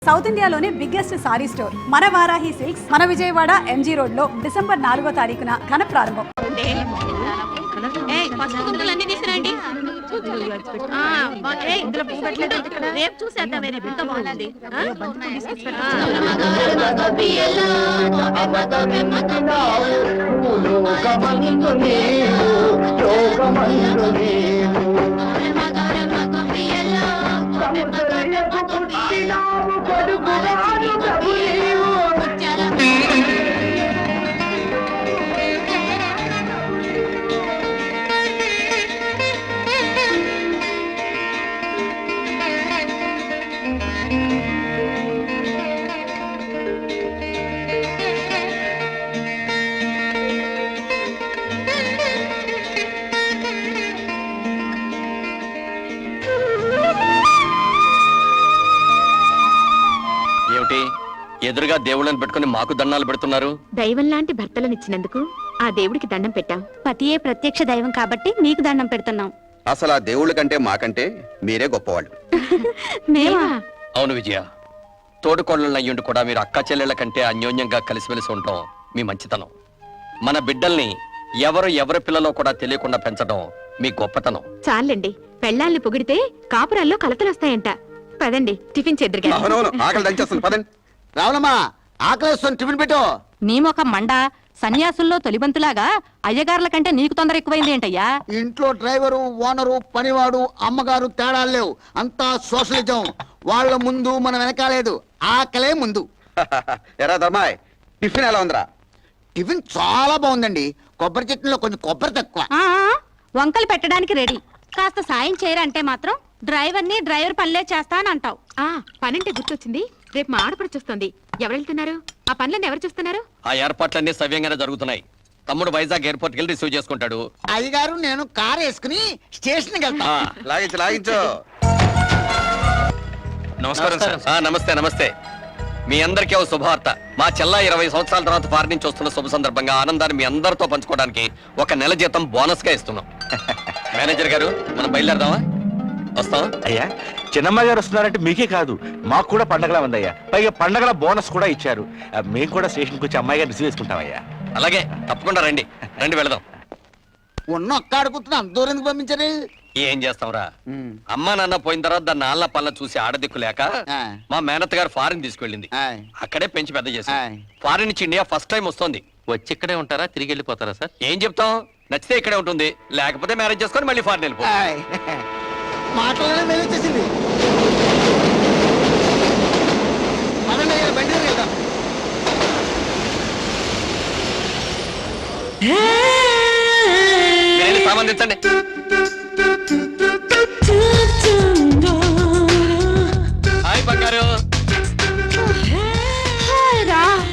South ఇండియాలోనే biggest sorry store మన Varahi silks మన విజయవాడ ఎంజీ రోడ్ లో డిసెంబర్ 4వ తారీఖున ఘన ప్రారంభం. రేపు చూసేద్దాం ఎదురుగా దేవుళ్ళని పెట్టుకుని మాకు దండాలు పెడుతున్నారు. దైవం లాంటి భర్తలనిచ్చినందుకు ఆ దేవుడికి దండం పెట్టాం. పతియే ప్రత్యక్ష దైవం కాబట్టి మీకు దండం పెడుతున్నాం. అసలు ఆ దేవుళ్ళ కంటే మాకంటే మీరే గొప్పవాళ్ళు. అవును విజయ, తోడుకోళ్ళయ్యుండి కూడా మీరు అక్క చెల్లెళ్ల కంటే అన్యోన్యంగా కలిసిమెలిసి ఉంటాం మీ మంచితనం. మన బిడ్డల్ని ఎవరి పిల్లలో కూడా తెలియకుండా పెంచడం మీ గొప్పతనం. చాలండి, పెళ్ళాల్ని పొగిడితే కాపురాల్లో కలతలొస్తాయంట. పదండి టిఫిన్ చేద్దరుగా. ఆకలి దంచేస్తుంది, పదండి. రావులమ్మా, ఆకలిస్తుంది, టిఫిన్ పెట్టు. నీ మొక మండ సన్యాసుల్లో తొలిబంతులాగా అయ్యగారుల కంటే నీకు తొందర ఎక్కువైంది ఏంటయ్యా? ఇంట్లో డ్రైవరు, ఓనరు, పనివాడు, అమ్మగారు తేడాలు లేవు. అంతా సోషలిజం. వాళ్ళ ముందు మనం వెనకాలేదు, ఆకలే ముందు. ఎరా ధర్మాయ్, టిఫిన్ ఎలా ఉందిరా? టిఫిన్ చాలా బాగుందండి. కొబ్బరి చట్నీలో కొంచెం కొబ్బరి తక్కువ. వంకలు పెట్టడానికి రెడీ. కాస్త సాయం చేయరంటే మాత్రం డ్రైవర్ పనులే చేస్తానంటావు. పనంటే గుర్తొచ్చింది, రేపు మా ఆడపడుచొస్తుంది. ఎవరు వెళ్తున్నారు? ఆ పనులన్నీ ఎవరు చూస్తున్నారు? ఆ ఏర్పాట్లన్నీ సవ్యంగానే జరుగుతున్నాయి. తమ్ముడు వైజాగ్ ఎయిర్పోర్ట్ కి రిసీవ్ చేసుకుంటాడు. అయ్యగారు నేను కారు వేసుకుని స్టేషన్కి వెళ్తా. లాగించు. నమస్కారం సార్. నమస్తే నమస్తే. మీ అందరికీ ఓ శుభవార్త. మా చెల్లా 20 సంవత్సరాల తర్వాత ఫారెన్ నుంచి వస్తున్న శుభ సందర్భంగా ఆనందాన్ని మీ అందరితో పంచుకోవడానికి 1 నెల జీతం బోనస్ గా ఇస్తున్నాం. మేనేజర్ గారు, మనం బయలుదేరదామా? వస్తాం. అయ్యా, చిన్నమ్మ గారు వస్తున్నారంటే మీకే కాదు మాకు కూడా పండగలా ఉందయ్యా. పైగా పండగల బోనస్ కూడా ఇచ్చారు. మేము కూడా స్టేషన్కి వచ్చి అమ్మాయి గారు రిసీవ్ చేసుకుంటామయ్యా. అలాగే, తప్పకుండా రండి. వెళదాం. ఉన్న ఒక్క ఆడుకుంటున్నా అంత దూరం ఎందుకు పంపించారు? ఏం చేస్తాంరా, అమ్మా నాన్న పోయిన తర్వాత దాన్ని నాళ్ళ పళ్ళ చూసి ఆడదిక్కు లేక మా మేనత్ గారు ఫారిన్ తీసుకెళ్ళింది. అక్కడే పెంచి పెద్ద చేసి ఫారిన్ నుంచి ఇండియా ఫస్ట్ టైం వస్తుంది. వచ్చి ఇక్కడే ఉంటారా, తిరిగి వెళ్ళిపోతారా సార్? ఏం చెప్తాం, నచ్చితే ఇక్కడే ఉంటుంది, లేకపోతే మ్యారేజ్ చేసుకొని మళ్ళీ ఫారిన్ వెళ్ళిపో. మాటలోనే మేలొచ్చేసింది. బండి వెళ్దాం. సంబంధించండి. హాయ్ బంగారు,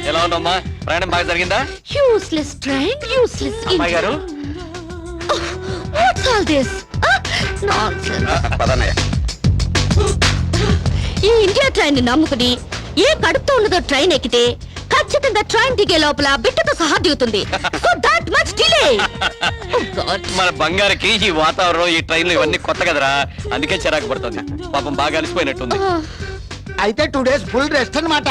ఎలా ఉన్నామ్మా? ప్రయాణం బాగా జరిగిందా? యూస్లెస్ ట్రైన్, యూస్లెస్ అమ్మాయి గారు, వాట్స్ ఆల్ దిస్ పదన్నయ్య. ఈ ఇండియా ట్రైన్ నమ్ముకుని ఏ కడుపుతో ఉన్నదో ట్రైన్ ఎక్కితే ఖచ్చితంగా ట్రైన్ దిగే లోపల బిడ్డతో సహా దిగుతుంది. So that much delay. మన బంగారుకి ఈ వాతావరణం, ఈ ట్రైన్లు ఇవన్నీ కొత్త కదరా, అందుకే చిరాకు పడుతుంది. పాపం బాగా అలసిపోయినట్టుంది. అయితే 2 days ఫుల్ రెస్ట్ అన్నమాట.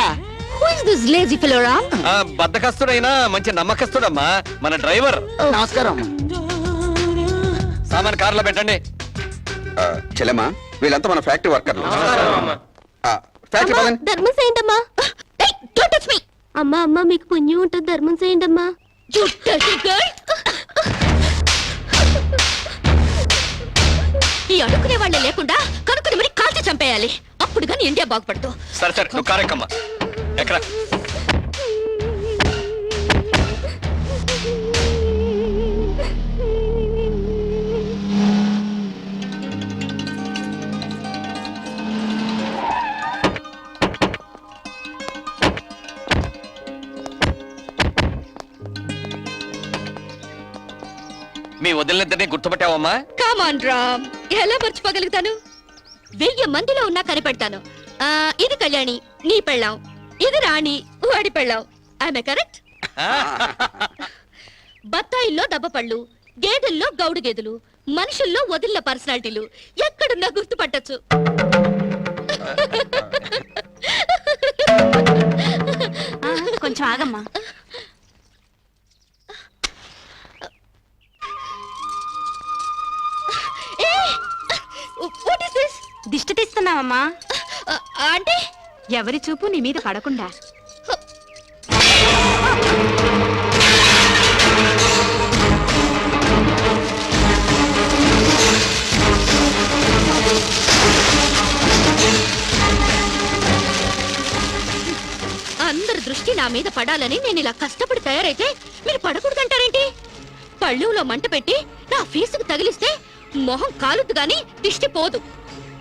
Who is this lazy fellow, Ram? బద్దకస్తుడైనా మంచి నమ్మకస్తుడమ్మా మన డ్రైవర్. నమస్కారం. సామాన్ కారులో పెట్టండి. చెల్లెమ్మా, వీళ్ళంతా మన ఫ్యాక్టరీ వర్కర్లు. ఫ్యాక్టరీ పదండి. ధర్మం చేయండమ్మా. Don't touch me. అమ్మా అమ్మా, మీకు పుణ్యం ఉంటుంది, ధర్మం చేయండమ్మా. ఈ అడుక్కునే వాళ్ళే లేకుండా కనుక్కుని మరి కాల్చి చంపేయాలి. అప్పుడు కానీ ఇండియా బాగుపడతావు. సరే సరే, నువ్వు కారెక్కమ్మా. ఎక్కడ మీ వదిలినిద్దరిని గుర్తుపట్టావమ్మా? కమాన్ రామ్, ఎలా మర్చిపోగలుగుతాను? 1000 మందిలో ఉన్నా కనిపెడతాను. ఇది కళ్యాణి, నీ పెళ్ళాం. ఇది రాణి, వాడి పెళ్ళాం. ఆమె కరెక్ట్? బత్తాయిల్లో దబ్బపళ్ళు, గేదెల్లో గౌడు గేదెలు, మనుషుల్లో వదిలిన పర్సనాలిటీలు ఎక్కడున్నా గుర్తుపట్టచ్చు. అమ్మా అంటే ఎవరి చూపు నీ మీద పడకుండా అందరి దృష్టి నా మీద పడాలని నేను ఇలా కష్టపడి తయారైతే మీరు పడకూడదంటారేంటి? పళ్ళులో మంట పెట్టి నా ఫీజుకు తగిలిస్తే మొహం కాలుద్దు గాని దిష్టి పోదు.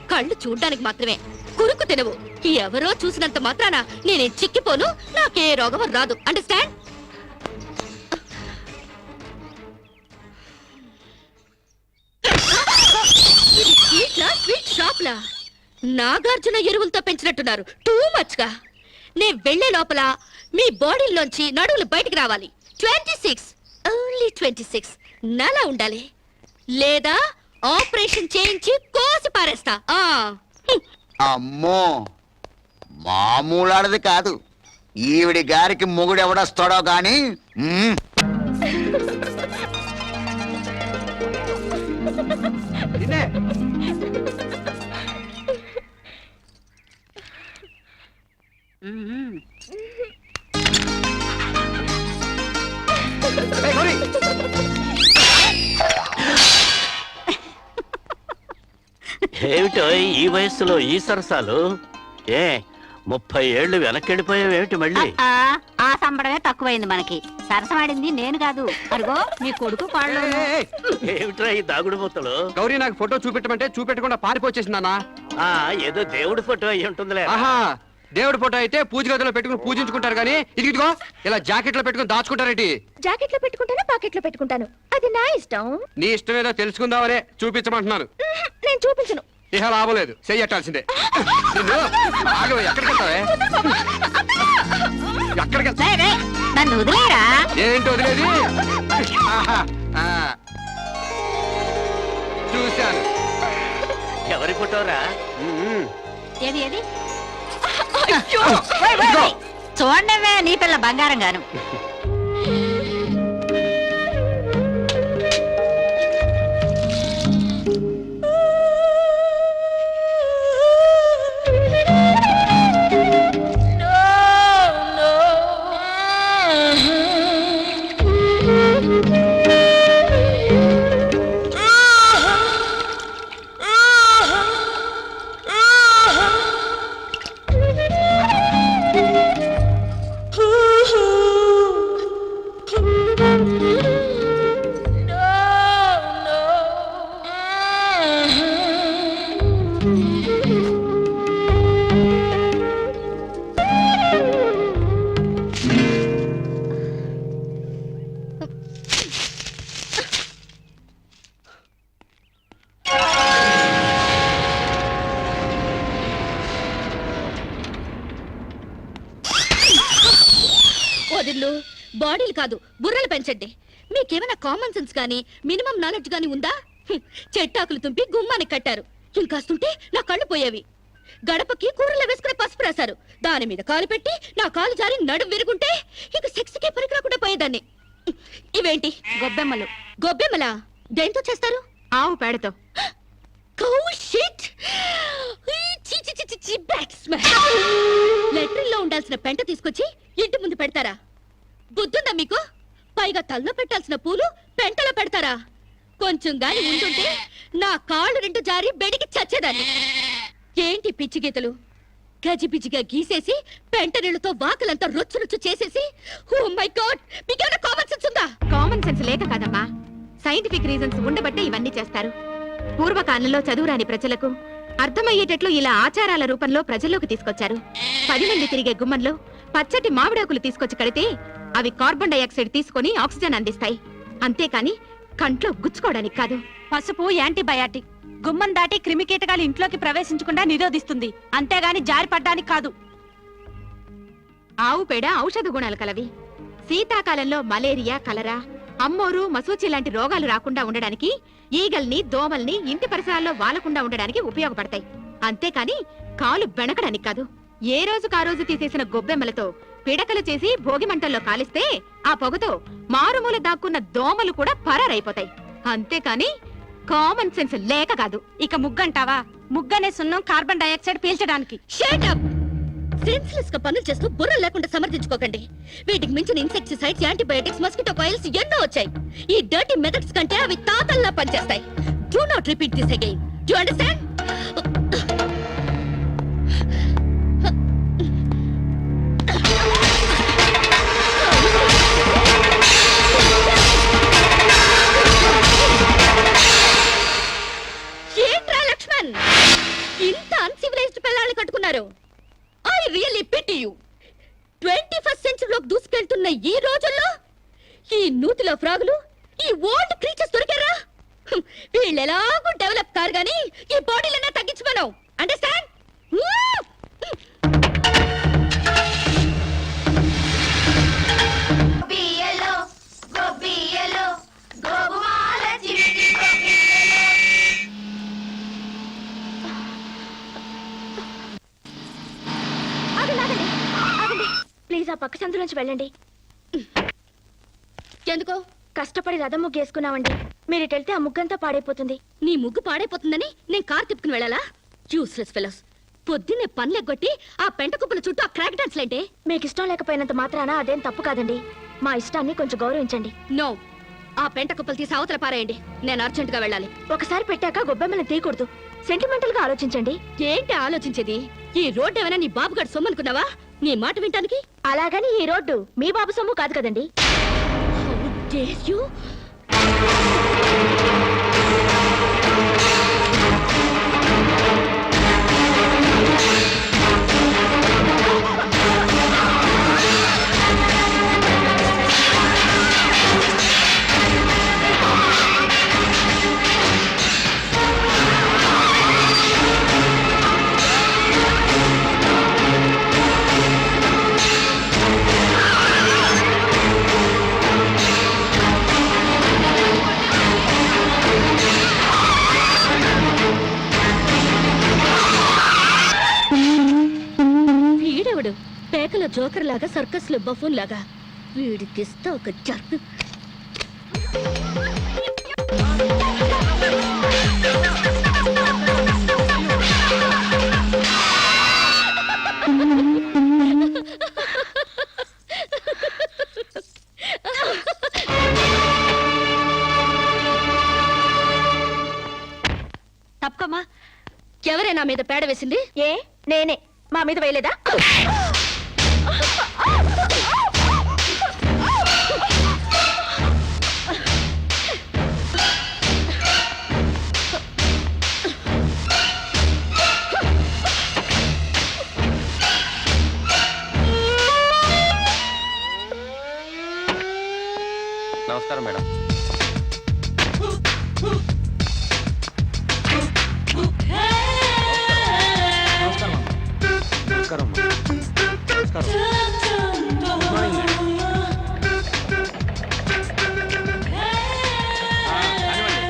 కళ్ళు చూడ్డానికి మాత్రమే, కురుకు తినవు. ఎవరో చూసినంత మాత్రాన నేనే చిక్కిపోను, నాకే రోగం రాదు. అండర్స్టాండ్? స్వీట్ షాప్లా నాగార్జున ఎరువులతో పెంచినట్టున్నారు. టూ మచ్ గా. నే వెళ్లే లోపల మీ బాడీలోంచి నడువులు బయటికి రావాలి. 26 ఓన్లీ 26 నలా ఉండాలి, లేదా ఆపరేషన్ చేయించి కోసి పారేస్తా. అమ్మో మామూలాడది కాదు. ఈవిడి గారికి మొగుడు ఎవడొస్తాడో గాని ఏమిటో ఈ వయస్సులో ఈ సరసాలు? 30 ఏళ్ళు వెనకెళ్ళిపోయావేమిటి మళ్ళీ? ఆ సంబడమే తక్కువైంది మనకి. సరసమాడింది నేను కాదు, అరుగో మీ కొడుకు కాళ్ళు. ఏమిట్రా ఈ దాగుడు మూతలు? గౌరీ నాకు ఫోటో చూపెట్టమంటే చూపెట్టకుండా పారిపోచేసిందానా? ఏదో దేవుడి ఫోటో అయి ఉంటుందిలే. ఆహా, దేవుడి ఫోటో అయితే పూజ గదిలో పెట్టుకుని పూజించుకుంటారు కానీ ఇదిగో ఇలా జాకెట్ లో పెట్టుకుని దాచుకుంటారేంటి? జాకెట్ లో పెట్టుకుంటాను, పాకెట్ లో పెట్టుకుంటాను, అది నా ఇష్టం. నీ ఇష్టం ఏదో తెలుసుకుందామనే చూపించమంటున్నాను. నేను చూపించను. ఇహ లాభం లేదు, చెయ్యట్టాల్సిందే. ఎక్కడికి వెళ్తావే? ఎక్కడికి వెళ్తా? నన్ను వదిలేరా? ఏంటి వదిలేది? ఆహా, చూశాను. ఎవరి ఫోటోరా? ఏది ఏది? చూడవే నీ పిల్ల బంగారం గాను. వదిలు, బాడీలు కాదు బుర్రలు పెంచండి. మీకేమైనా కామన్ సెన్స్ గానీ మినిమం నాలెడ్జ్ గానీ ఉందా? చెట్టాకులు తుంపి గుమ్మానికి కట్టారు, ఇంకాస్తుంటే నా కళ్ళు పోయేవి. గడపకి కూరలు వేసుకుని పసుపు రాశారు, దాని మీద కాలు పెట్టి నా కాలు జారి నడుం విరుగుంటే ఇక సెక్స్కే పనికిరాకుండా పోయేదాన్ని. ఇవేంటి? గొబ్బెమ్మలు. గొబ్బెమ్మలా? దేంతో చేస్తారు? ఆవు పేడతో. లెట్రిన్లో ఉండాల్సిన పెంట తీసుకొచ్చి ఇంటి ముందు పెడతారా? బుద్ధుందా మీకు? పైగా తల్లో పెట్టాల్సిన పూలు పెంటలో పెడతారా? కొంచెం గాని ఉంటుంటే నా కాళ్ళు రెండు జారి బెడికి చచ్చేదాన్ని. ఏంటి పిచ్చి గీతలు? గజిబిజిగా గీసేసి పెంట నీళ్ళతో వాకలంతా రొచ్చు రొచ్చు చేసేసి, ఓ మై గాడ్, మీకేమైనా కామన్ సెన్స్ ఉందా? కామన్ సెన్స్ లేక కాదమ్మా, సైంటిఫిక్ రీజన్స్ ఉండబట్టే ఇవన్నీ చేస్తారు. పూర్వకాలంలో చదువురాని ప్రజలకు అర్థమయ్యేటట్లు ఇలా ఆచారాల రూపంలో ప్రజల్లోకి తీసుకొచ్చారు. 10 మంది తిరిగే గుమ్మంలో పచ్చటి మామిడాకులు తీసుకొచ్చి కడితే అవి కార్బన్ డైఆక్సైడ్ తీసుకొని ఆక్సిజన్ అందిస్తాయి, అంతేకాని కంట్లో గుచ్చుకోవడానికి కాదు. పసుపు యాంటీబయాటిక్, గుమ్మం దాటి క్రిమికీటకాలు ఇంట్లోకి ప్రవేశించకుండా నిరోధిస్తుంది, అంతేగాని జారి పడ్డానికి కాదు. ఆవు పేడ ఔషధ గుణాలు కలవి. శీతాకాలంలో మలేరియా, కలరా, అమ్మోరు, మసూచి లాంటి రోగాలు రాకుండా ఉండడానికి, ఈగల్ని, దోమల్ని ఇంటి పరిసరాల్లో వాలకుండా ఉండడానికి ఉపయోగపడతాయి, అంతేకాని కాలు బెణకడానికి కాదు. ఏ రోజుకా రోజు తీసేసిన గొబ్బెమ్మలతో పిడకలు చేసి భోగి మంటల్లో కాలిస్తే ఆ పొగతో మారుమూల దాక్కున్న దోమలు కూడా పరారైపోతాయి, అంతేకాని కామన్ సెన్స్ లేక కాదు. ఇక ముగ్గంటావా? ముగ్గనే సున్నం కార్బన్ డైఆక్సైడ్ పీల్చడానికి. Shut up. సెన్స్లెస్ గా పనులు చేస్తూ బుర్ర లేకుండా సమర్థించుకోకండి. వీటికి మించిన ఇన్సెక్టిసైడ్స్, యాంటీబయాటిక్స్, మస్కిటో కాయిల్స్ ఎన్నో వచ్చాయి. ఈ డర్టీ మెథడ్స్ కంటే అవి తాతల్లా పనిచేస్తాయి. Do not repeat this again. Do understand? ఏంట్రా లక్ష్మణ్, ఇంత అన్సివిలైజ్డ్ పిల్లల్ని కట్టుకున్నారు? I really pity you. 21st సెంచరీలోకి దూసుకెళ్తున్న ఈ రోజుల్లో ఈ నూతిలో ఫ్రాగులు, ఈ ఓల్డ్ క్రీచర్స్ దొరికారా? వీళ్ళు ఎలాగూ డెవలప్ కారు గానీ ఈ బాడీలన్నా తగ్గించమను. అండర్స్టాండ్? ప్లీజ్ ఆ పక్క సందులోంచి వెళ్ళండి. ఎందుకో? కష్టపడి రథం ముగ్గు వేసుకున్నామండి. మీరు ఇటు వెళ్తే ఆ ముగ్గంతా పాడైపోతుంది. నీ ముగ్గు పాడైపోతుందని నేను కార్ తిప్పుకుని వెళ్ళాలా? Useless fellows. పొద్దున్నే పనులెగ్గొట్టి ఆ పెంట కుప్పల చుట్టూ ఆ క్రాక్ డాన్స్ లేంటే? మీకు ఇష్టం లేకపోయినంత మాత్రాన అదేం తప్పు కాదండి. మా ఇష్టాన్ని కొంచెం గౌరవించండి. నో. ఆ పెంట కుప్పలు తీసి అవతల పారేయండి. నేను అర్జెంట్ గా వెళ్ళాలి. ఒకసారి పెట్టాక గొబ్బెమ్మని తీయకూడదు. సెంటిమెంటల్ గా ఆలోచించండి. ఏంటి ఆలోచించేది? ఈ రోడ్డు ఏమైనా నీ బాబుగాడు సొమ్మనుకున్నావా? నీ మాట వింటానికి? అలాగని ఈ రోడ్డు మీ బాబు సొమ్ము కాదు కదండి. How dare you? వీడెవడు? పేకల జోకర్ లాగా, సర్కస్ లో బఫూన్ లాగా. వీడికిస్తా ఒక జర్ను. తప్పకమ్మా. ఎవరే నా మీద పేడ వేసింది? ఏ నేనే. మా మీద వేయలేదా? నమస్కారం మేడం.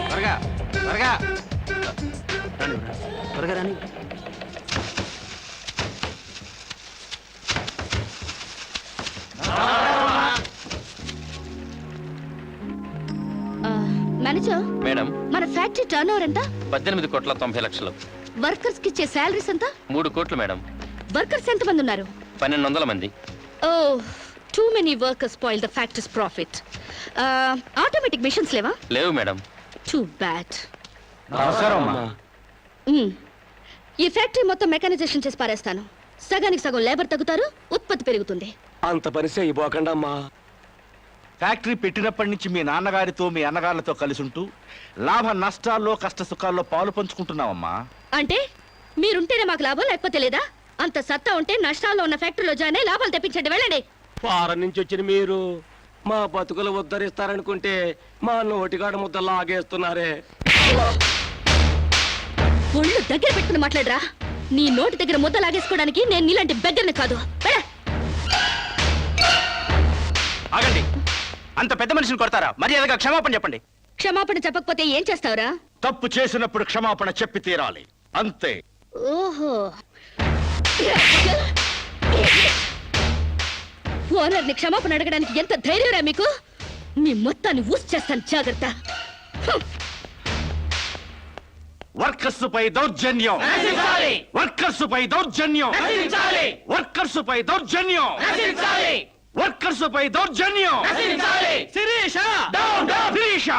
త్వరగా త్వరగా త్వరగా రాని. మేనేజర్, మేడం, మన ఫ్యాక్టరీ టర్న్ ఓవర్ ఎంత? 18,90,00,000. వర్కర్స్ కి ఇచ్చే శాలరీస్ ఎంత? 3 కోట్లు మేడం. వర్కర్స్ ఎంత మంది ఉన్నారు? 1200 మంది. Oh, too many workers spoil the factories profit. Automatic machines లేవా? లేవు మేడం. Too bad. నమస్కారం అమ్మా. ఈ ఫ్యాక్టరీ మొత్తం మెకానైజేషన్ చేసి పారేస్తాను. సగానికి సగం లేబర్ తగ్గుతారు, ఉత్పత్తి పెరుగుతుంది. అంత పని చేయబోకండి అమ్మా. ఫ్యాక్టరీ పెట్టినప్పటి నుంచి మీ నాన్నగారితో మీ అన్నగారులతో కలిసి ఉంటూ లాభ నష్టాల్లో కష్ట సుఖాల్లో పాలు పంచుకుంటున్నావమ్మా. అంటే మీరుంటేనే మాకు లాభం, లేకపోతే లేదా? అంత సత్తా ఉంటే నష్టాల్లో ఉన్న ఫ్యాక్టరీలో జాయిన్ అయ్యి లాభాలు తెప్పించండి. వెళ్ళండి. ఫారెన్ నుంచి వచ్చిన మీరు మా బతుకులు ఉద్ధరిస్తారనుకుంటే మా నోటిగాడ ముద్ద లాగేస్తున్నారే. ఒళ్ళు దగ్గర పెట్టుకుని మాట్లాడరా. నీ నోటి దగ్గర ముద్ద లాగేసుకోవడానికి నేను నీలాంటి బెగ్గర్ని కాదు. ఆగండి. అంత పెద్ద మనిషిని కొడతారా? మర్యాదగా క్షమాపణ చెప్పండి. క్షమాపణ చెప్పకపోతే ఏం చేస్తావురా? తప్పు చేసినప్పుడు క్షమాపణ చెప్పి తీరాలి, అంతే. ఓహో, ఓనర్ని క్షమాపణ అడగడానికి ఎంత ధైర్యరా మీకు? మీ మొత్తాన్ని ఊసి చేస్తాను, జాగ్రత్త. వర్కర్స్ పై దౌర్జన్యం, వర్కర్స్ పై దౌర్జన్యం, వర్కర్స్ పై దౌర్జన్యం, వర్కర్స్ పై దౌర్జన్యం. శిరీష శిరీష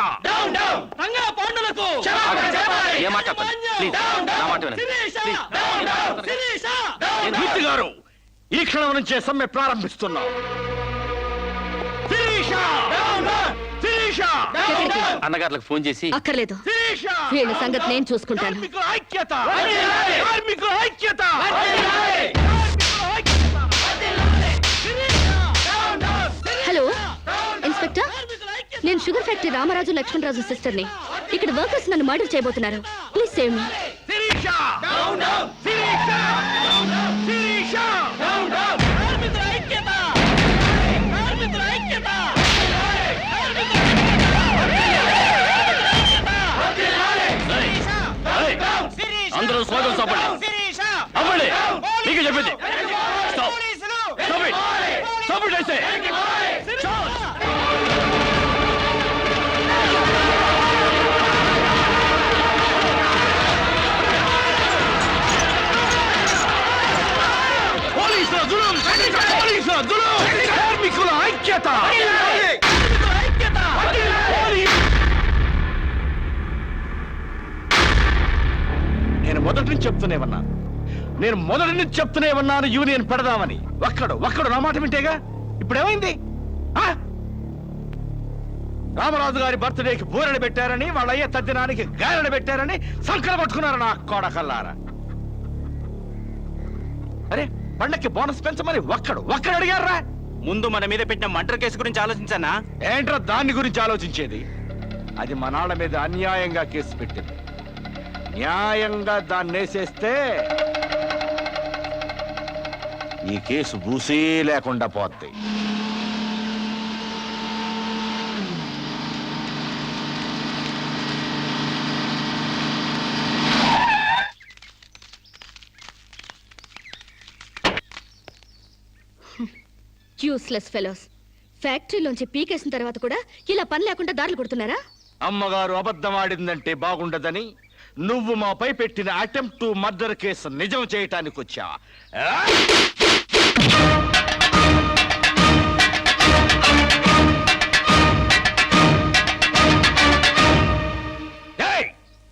ఏ మాట ప్లీజ్ నా మాట వినండి. మూర్తి గారు, ఈ క్షణం నుంచే సమ్మె ప్రారంభిస్తున్నాం. శిరీష శిరీష అన్నగారులకు ఫోన్ చేసి అక్కర్లేదు, శిరీష వీళ్ళ సంగతి నేను చూసుకుంటాను. కార్మికుల ఐక్యత, కార్మికుల ఐక్యత. హలో ఇన్స్పెక్టర్, నేను షుగర్ ఫ్యాక్టరీ రామరాజు లక్ష్మణరాజు సిస్టర్ని. ఇక్కడ వర్కర్స్ నన్ను మర్డర్ చేయబోతున్నారు. Please save me. Sirisha Sirisha Sirisha కార్మికుల ఐక్యత, కార్మికుల ఐక్యత. అందరూ స్వాగతం చెప్పండి. అవ్వండి, మీకు చెప్పింది. కార్మికుల ఐక్యత. నేను మొదటి నుంచి చెప్తూనే ఉన్నాను యూనియన్ పెడదామని. ఒక్కడు నా మాట వింటేగా. ఇప్పుడు ఏమైంది? రామరాజు గారి బర్త్డేకి బూరెలు పెట్టారని, వాళ్ళ అయ్యే తద్దినానికి గారెలు పెట్టారని సంకలు పట్టుకున్నారు నా కోడకల్లారా. అరే, పండక్కి బోనస్ పెంచమని ఒక్కడు అడిగారా? ముందు మన మీద పెట్టిన మర్డర్ కేసు గురించి ఆలోచించానా? ఏంట్రా దాన్ని గురించి ఆలోచించేది? అది మా నాన్న మీద అన్యాయంగా కేసు పెట్టింది. న్యాయంగా దాన్ని వేసేస్తే ఈ కేసు బూసే లేకుండా పోద్ది. Useless fellows. ఫ్యాక్టరీలోంచి పీకేసిన తర్వాత కూడా ఇలా పని లేకుండా దారులు కొడుతున్నారా? అమ్మగారు అబద్ధమాడిందంటే బాగుండదని నువ్వు మాపై పెట్టిన అటెంప్ట్ టు మర్డర్ కేసు నిజం చేయటానికి వచ్చా.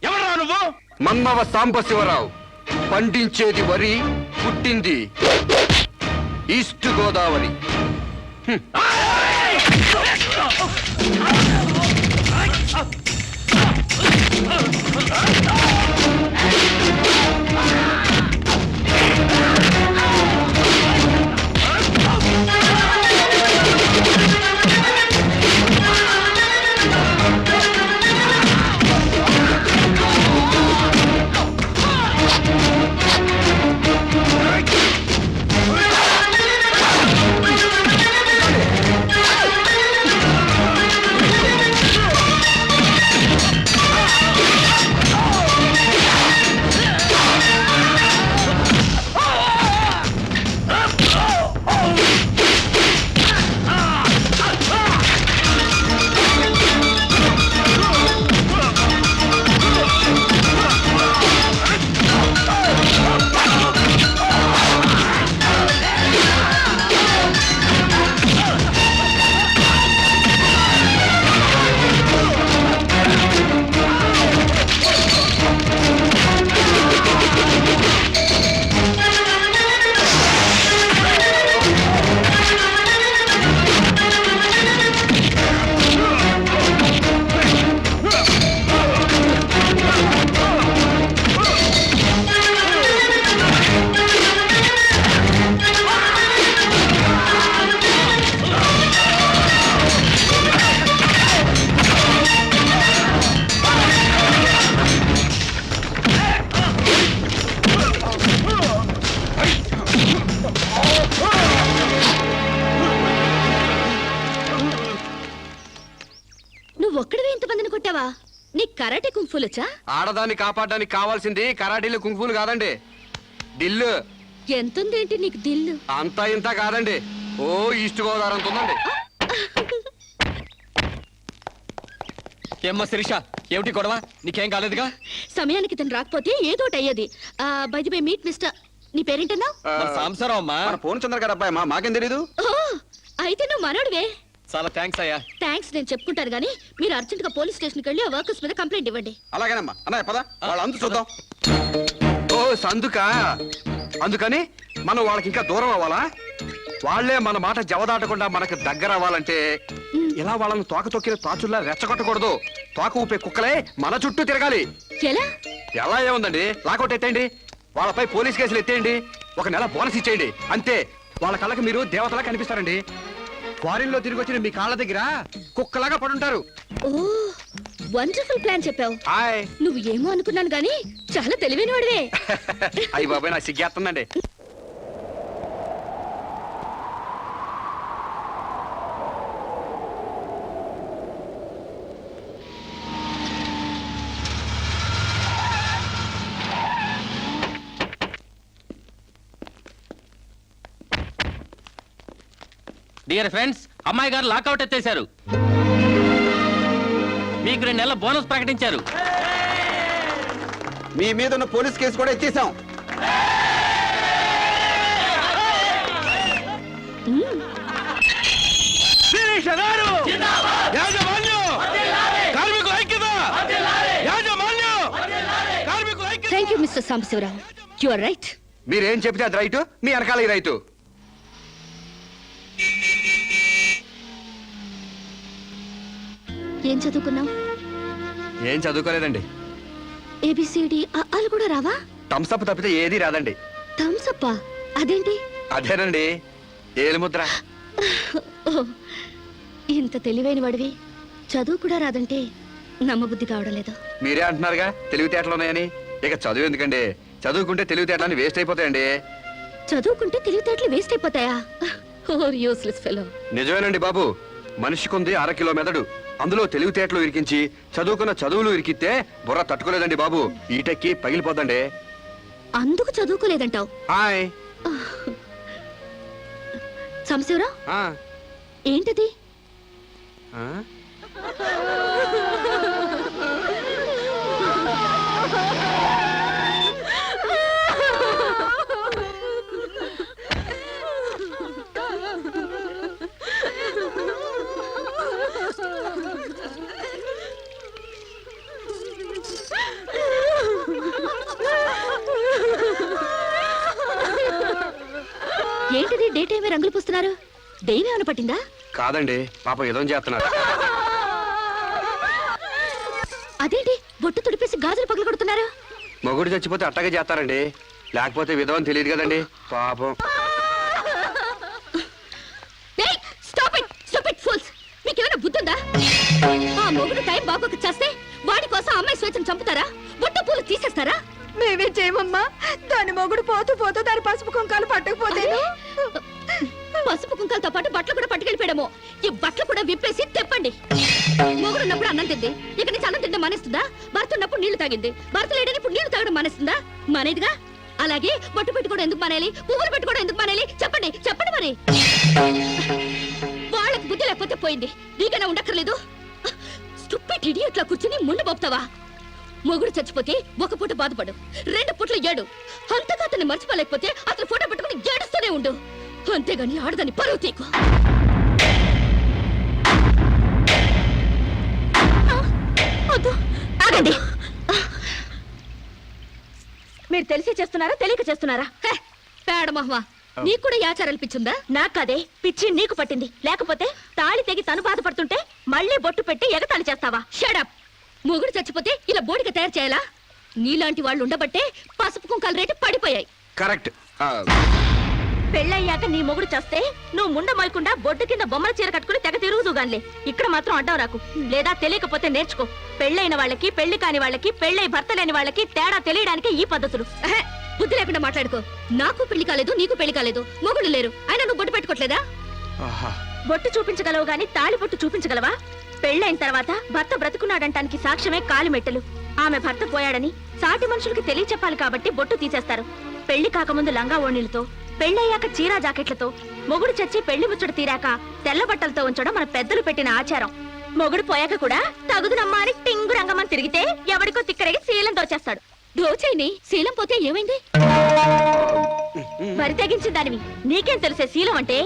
ఎవరా నువ్వు? మన్నవ సాంబశివరావు. పండించేది వరి, పుట్టింది ఈస్ట్ గోదావరి. నువ్వొక్కడివే ఇంతమందిని కొట్టావా? నీ కరాటే కుంఫులొచ్చా? ఆడదాన్ని కాపాడడానికి కావాల్సింది కరాటీలు కుంఫులు కాదండి, దిల్లు. ఎంతుందేంటి నీకు దిల్లు? అంతా ఇంత కాదండి, ఓ ఈస్ట్ గోదావరి అంత ఉందండి. ఏమ్మా శిరీష, ఏమిటి గొడవ? నీకేం కాలేదుగా? సమయానికి తను రాకపోతే ఏదోటి అయ్యేది. By the way meet mister, నీ పేరేంటన్నా? మన సాంబశివరావు అమ్మా. మన పూర్ణచంద్ర గారు అబ్బాయి మాకేం తెలీదు. ఓ అయితే నువ్వు మనోడివే. చాలా థ్యాంక్స్ అయ్యా. థ్యాంక్స్ నేను చెప్పుకుంటాను గానీ మీరు అర్జెంట్ గా పోలీస్ స్టేషన్కి వెళ్ళి ఆ వర్కర్స్ మీద కంప్లైంట్ ఇవ్వండి. అలాగేనమ్మా. అన్నయ్య పద, వాళ్ళ అందు చూద్దాం. ఓ సందుకా, అందుకని మనం వాళ్ళకి ఇంకా దూరం అవ్వాలా? వాళ్ళే మన మాట జవదాటకుండా మనకు దగ్గర అవ్వాలంటే ఇలా వాళ్ళని తోక తొక్కిన తాచుల్లా రెచ్చగొట్టకూడదు. తోక ఊపే కుక్కలే మన చుట్టూ తిరగాలి. ఎలా? ఎలా ఏముందండి, లాకౌట్ ఎత్తేయండి, వాళ్ళపై పోలీస్ కేసులు ఎత్తేయండి, 1 నెల బోనస్ ఇచ్చేయండి, అంతే. వాళ్ళ కళ్ళకి మీరు దేవతలా కనిపిస్తారండి. ఫారిన్ లో తిరిగి వచ్చిన మీ కాళ్ళ దగ్గర కుక్కలాగా పడుంటారు. ఓ వండర్ఫుల్ ప్లాన్ చెప్పావు. హాయ్. నువ్వు ఏమో అనుకున్నాను గానీ చాలా తెలివైన వాడివే. అయ్యి బాబాయ్, నాకు సిగ్గేస్తుందండి. డియర్ ఫ్రెండ్స్, అమ్మాయి గారు లాకౌట్ ఎత్తేశారు. మీకు 2 నెలల బోనస్ ప్రకటించారు. మీ మీద ఉన్న పోలీస్ కేసు కూడా ఎత్తేసాం. Thank you mister Sambasivarao, you are right. మీరేం చెప్తే అది రైటు, మీ వెనకాల ఈ రైటు. ఏం చదువుకున్నావు? ఏం చదువుకోలేదండి. ఏబిసిడి అలు కూడా రావా? థమ్స్అప్ తప్పితే ఏది రాదండి. థమ్సప్పా? అదేంటి? అదేనండి, ఏలుముద్ర. ఓ, ఇంత తెలివైన వాడివి చదువు కూడా రాదంటే నమ్మబుద్ధి కావడం లేదు. మీరే అంటున్నారుగా తెలివితేటలు ఉన్నాయని. ఇక చదువు ఎందుకండి, చదువుకుంటే తెలివితేటలని వేస్ట్ అయిపోతాయండి. చదువుకుంటే తెలివితేటలు వేస్ట్ అయిపోతాయా? Or useless fellow. నిజమేనండి బాబు, మనిషికుంది 1/2 కిలో మెదడు, అందులో తెలివితేటలు ఇరికించి చదువుకున్న చదువులు ఇరికితే బుర్ర తట్టుకోలేదండి బాబు, ఈటెక్కి పగిలిపోద్దండి. అందుకు చదువుకోలేదంటావు? హాయ్. సాంబశివరావు, ఆ, ఏంటది? ఆ? ఏంటిది డే టైమే రంగులు పూస్తున్నారు? దెయ్యం ఏమైనా పట్టిందా? కాదండి, పాప ఏదో చేస్తున్నారు. అదేంటి బొట్టు తుడిపేసి గాజులు పగలు కొడుతున్నారు? మొగుడు చచ్చిపోతే అట్టగే చేస్తారండి, లేకపోతే విధవని తెలియదు కదండి పాపం. మీకేమైనా బుద్ధుందా? ఆ మొగుడు టైం బాగోక చేస్తే వాడి కోసం అమ్మాయి స్వేచ్ఛను చంపుతారా? బొట్టు పూలు తీసేస్తారా? మేమే చేయమమ్మా. దాని మొగుడు పోతూ పోతూ దాని పసుపు కుంకాలు పట్టకపోతే పసుపు కుంకాలతో పాటు బట్టలు కూడా పట్టుకెళ్ళిపోయాము. ఈ బట్టలు కూడా విప్పేసి తెప్పండి. మొగుడున్నప్పుడు అన్నం తింది, ఇక నుంచి అన్నం తింటే మానేస్తుందా? భర్త ఉన్నప్పుడు నీళ్లు తాగింది, భర్త లేడని ఇప్పుడు నీళ్లు తాగడం మానేస్తుందా? మానేదిగా. అలాగే బొట్టు పెట్టుకోవడం ఎందుకు మానేయాలి? పువ్వులు పెట్టుకోవడం ఎందుకు మానేయాలి? చెప్పండి చెప్పండి. మరి వాళ్ళకి బుద్ధి లేకపోతే పోయింది, నీకైనా ఉండక్కర్లేదు. స్టూపిడ్ ఇడియట్లా కూర్చుని ముందు పోపుతావా? మొగుడు చచ్చిపోతే 1 పూట బాధపడు, 2 పూటలు ఏడు. అంతగా అతన్ని మర్చిపోలేకపోతే అతను ఫోటో పెట్టుకుని ఏడుస్తూనే ఉండు. అంతేగాని ఆడదాన్ని పరువు తీకు. ఆగండి. మీరు తెలిసి చేస్తున్నారా తెలియక చేస్తున్నారా? పేడ మహ్వా, నీకు కూడా ఈ ఆచారాలు పిచ్చుందా? నాకదే పిచ్చి నీకు పట్టింది. లేకపోతే తాళి తెగి తను బాధపడుతుంటే మళ్ళీ బొట్టు పెట్టి ఎగతాళి చేస్తావా? షడప్. మొగుడు చచ్చిపోతే ఇలా బోడిగా తయారు చేయాలా? నీలాంటి వాళ్ళు ఉండబట్టే పసుపు కుంకాల రేటు పడిపోయాయి. కరెక్ట్. పెళ్ళయ్యాక నీ మొగుడు చేస్తే నువ్వు ముండ మోయకుండా బొడ్డు కింద బొమ్మల చీర కట్టుకుని తెగ తిరుగుదుగాన్లే. ఇక్కడ మాత్రం అడ్డం రాకు, లేదా తెలియకపోతే నేర్చుకో. పెళ్ళైన వాళ్ళకి పెళ్లి కాని వాళ్ళకి, పెళ్ళై భర్త లేని వాళ్ళకి తేడా తెలియడానికి ఈ పద్ధతులు. బుద్ధి లేకుండా మాట్లాడుకో. నాకు పెళ్లి కాలేదు, నీకు పెళ్లి కాలేదు, మొగుడు లేరు, అయినా నువ్వు బొట్టు పెట్టుకోవట్లేదా? బొట్టు చూపించగలవు గాని తాళి బొట్టు చూపించగలవా? పెళ్ళైన తర్వాత భర్త బ్రతుకున్నాడంటానికి సాక్ష్యమే కాలిమెట్టెలు. ఆమె భర్త పోయాడని సాటి మనుషులకి తెలియచెప్పాలి కాబట్టి బొట్టు తీసేస్తారు. పెళ్లి కాకముందు లంగా ఓణీలతో, పెళ్ళయ్యాక చీరా జాకెట్లతో, మొగుడు చచ్చి పెళ్లి ముచ్చట తీరాక తెల్ల బట్టలతో ఉంచడం మన పెద్దలు పెట్టిన ఆచారం. మొగుడు పోయాక కూడా తగుదునమ్మా అని టింగు రంగమని తిరిగితే ఎవడికో తిక్కరగి శీలం దోచేస్తాడు. దోచైని శీలం పోతే ఏమైంది? మరి తెగించిన దానివి నీకేం తెలిసే శీలం అంటే?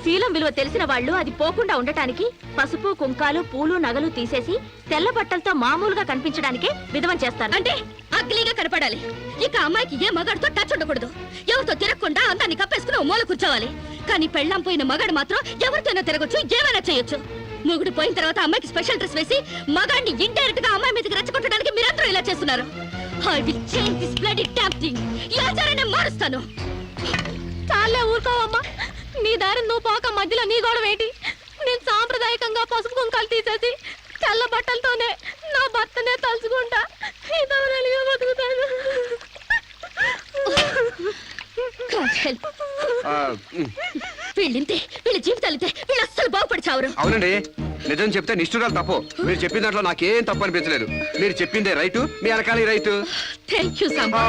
శీలం విలువ తెలిసిన వాళ్ళు అది పోకుండా ఉండటానికి పసుపు కుంకాలు పూలు నగలు తీసేసి తెల్ల బట్టలతో మామూలుగా కనిపించడానికే విధవం చేస్తారు. అంటే అగ్లీగా కనపడాలి. ఇక అమ్మాయికి ఏ మగాడితో టచ్ ఉండకూడదు. ఎవరితో తిరగకుండా అందాన్ని కప్పేసుకుని ఓ మూల కూర్చోవాలి. కానీ పెళ్ళాం పోయిన మగాడు మాత్రం ఎవరితోనో తిరగొచ్చు, ఏమైనా చేయొచ్చు. మొగుడు పోయిన తర్వాత అమ్మాయికి స్పెషల్ డ్రెస్ వేసి మగాడిని ఇండైరెక్ట్ గా అమ్మాయి మీదకి రెచ్చగొట్టడానికి మీరందరూ ఇలా చేస్తున్నారు. I will change this bloody damn thing. ఈ ఆచారాన్ని మారుస్తాను. చాలే ఊరుకోవమ్మా, నీ దారి నువ్వు పోక మధ్యలో నీ గొడవ ఏంటి? నేను సాంప్రదాయకంగా పసుపు కుంకాలు తీసేసి తెల్ల బట్టలతోనే నా భర్తనే తలుచుకుంటా ఇదవరలిగా బతుకుతాను. God help. వీళ్ళింతే, వీళ్ళ జీవితాలితే, వీళ్ళు అస్సలు బాగుపడి చావరు. అవునండి, నిజం చెప్తే నిష్ఠురాలు తప్పు. మీరు చెప్పిన దాంట్లో నాకేం తప్పు అనిపించలేదు. మీరు చెప్పిందే రైటు, మీ వెనకాల రైటు. Thank you Samba.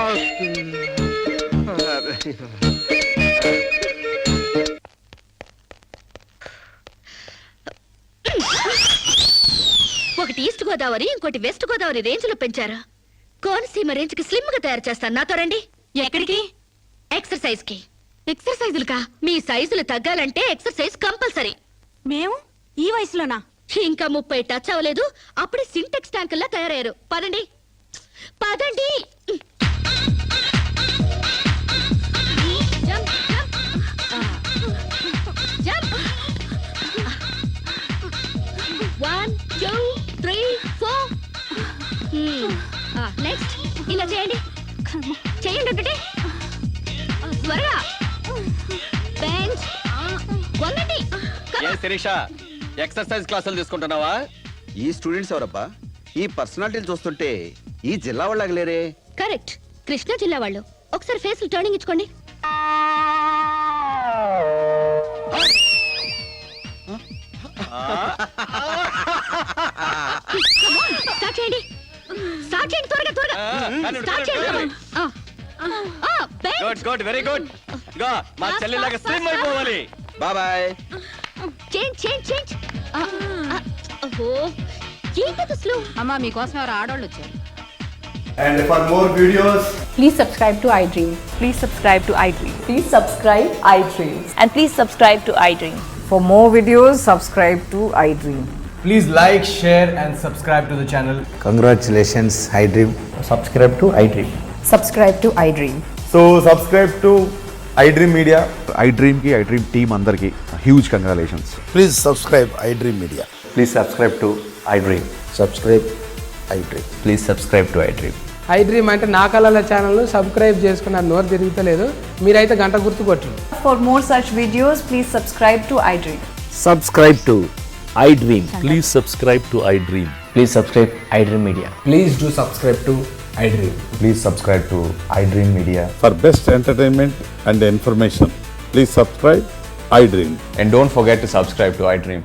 ఒకటి ఈస్ట్ గోదావరి, ఇంకోటి వెస్ట్ గోదావరి రేంజ్ లో పెంచారు. కోనసీమ రేంజ్ కి స్లిమ్ గా తయారు చేస్తాను. నాతో రండి. ఎక్కడికి? ఎక్సర్సైజ్ కి. ఎక్సర్సైజులుకా? మీ సైజులు తగ్గాలంటే ఎక్సర్సైజ్ కంపల్సరీ. మేము ఈ వయసులోనా? ఇంకా 30 టచ్ అవ్వలేదు, అప్పుడే సింటెక్స్ ట్యాంకుల్లా తయారయ్యారు. పదండి పదండి. Jump, jump. జంప్. 1 2 3 4. నెక్స్ట్ ఇలా చేయండి. చేయండి అంటే త్వరగా. బెంచ్ వంగండి. ఏ శిరీష, ఎక్సర్సైజ్ క్లాసులు తీసుకుంటున్నావా? ఈ స్టూడెంట్స్ ఎవరబ్బా? ఈ పర్సనాలిటీలు చూస్తుంటే ఈ జిల్లా వాళ్ళకి లేరే. కరెక్ట్, కృష్ణా జిల్లా వాళ్ళు. ఒకసారి ఫేస్ టర్నింగ్ ఇచ్చుకోండి. స్టార్ట్ చేయండి. స్టార్ట్ చేయండి త్వరగా త్వరగా. స్టార్ట్ చేయండి. Good good, very good. గా మా చెల్లిలాగా స్లిమ్ అయిపోవాలి. బాయ్. Change change change. ఓహో, ఏంటది స్లో? అమ్మా మీకోసం ఎవరు ఆడవాళ్ళు వచ్చారు. And for more videos, Please subscribe to iDream. Please subscribe to iDream. Please subscribe iDream. And please subscribe to iDream. For more videos, subscribe to iDream. please like, share and subscribe to the channel. Congratulations, iDream. Subscribe to iDream. Subscribe to iDream. So subscribe to iDream Media. iDream కి iDream team అందరికి huge congratulations. Please subscribe iDream Media. Please subscribe to iDream. Subscribe iDream. Please subscribe to iDream. iDream అంటే నా కళల channel subscribe చేసుకున్న నోరు తిరుగుతలేదు. మీరైతే గంట గుర్తు కొట్టండి. For more such videos, please subscribe to iDream. Subscribe to iDream. Please subscribe to iDream. Please subscribe iDream Media. Please do subscribe to iDream. Please subscribe to iDream media. For best entertainment and information, please subscribe iDream. And don't forget to subscribe to iDream.